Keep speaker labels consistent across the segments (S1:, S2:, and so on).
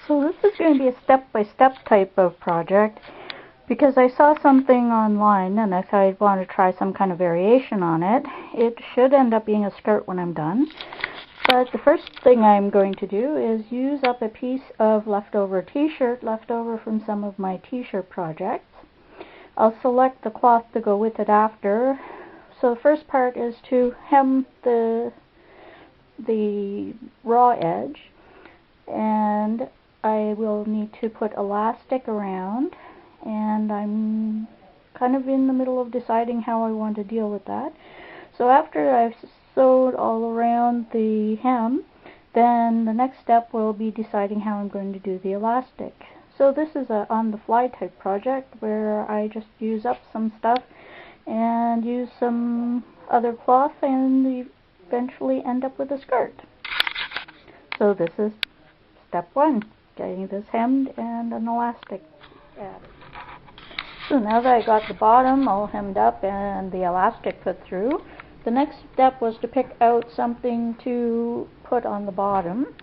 S1: So this is going to be a step-by-step type of project because I saw something online and I thought I'd want to try some kind of variation on it. It should end up being a skirt when I'm done. But the first thing I'm going to do is use up a piece of leftover t-shirt left over from some of my t-shirt projects. I'll select the cloth to go with it after. So the first part is to hem the raw edge, and I will need to put elastic around, and I'm kind of in the middle of deciding how I want to deal with that. So after I've sewed all around the hem, then the next step will be deciding how I'm going to do the elastic. So this is a on-the-fly type project where I just use up some stuff and use some other cloth and eventually end up with a skirt. So this is step one, getting this hemmed and an elastic added. So now that I got the bottom all hemmed up and the elastic put through, the next step was to pick out something to put on the bottom.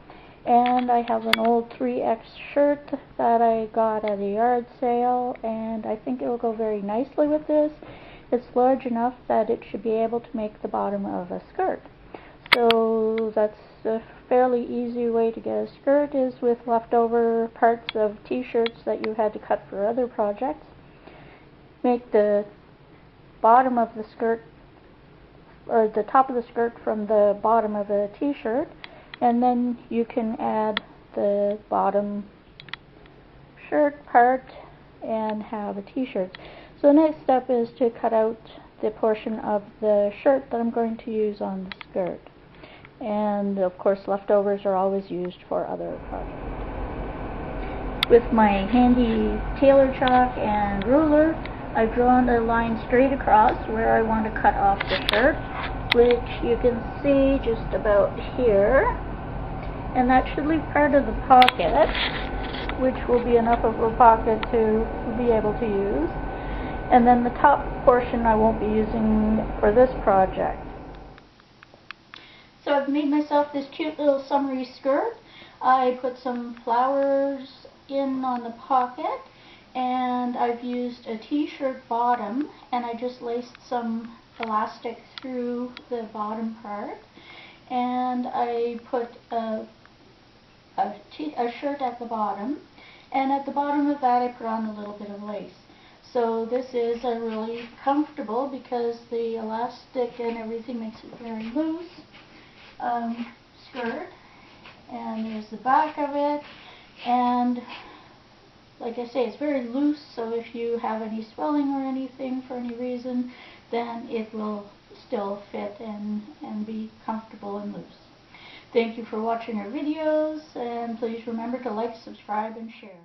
S1: And I have an old 3X shirt that I got at a yard sale, and I think it will go very nicely with this. It's large enough that it should be able to make the bottom of a skirt. So that's a fairly easy way to get a skirt, is with leftover parts of t-shirts that you had to cut for other projects. Make the bottom of the skirt, or the top of the skirt from the bottom of a t-shirt, and then you can add the bottom shirt part and have a t-shirt. So the next step is to cut out the portion of the shirt that I'm going to use on the skirt. And of course leftovers are always used for other projects. With my handy tailor chalk and ruler, I've drawn a line straight across where I want to cut off the shirt, which you can see just about here. And that should leave part of the pocket, which will be enough of a pocket to be able to use. And then the top portion I won't be using for this project. So I've made myself this cute little summery skirt. I put some flowers in on the pocket, and I've used a t-shirt bottom, and I just laced some elastic through the bottom part, and I put a shirt at the bottom, and at the bottom of that I put on a little bit of lace. So this is a really comfortable, because the elastic and everything makes it very loose, skirt. And there's the back of it, and like I say, it's very loose, so if you have any swelling or anything for any reason, then it will still fit and be comfortable and loose. Thank you for watching our videos, and please remember to like, subscribe, and share.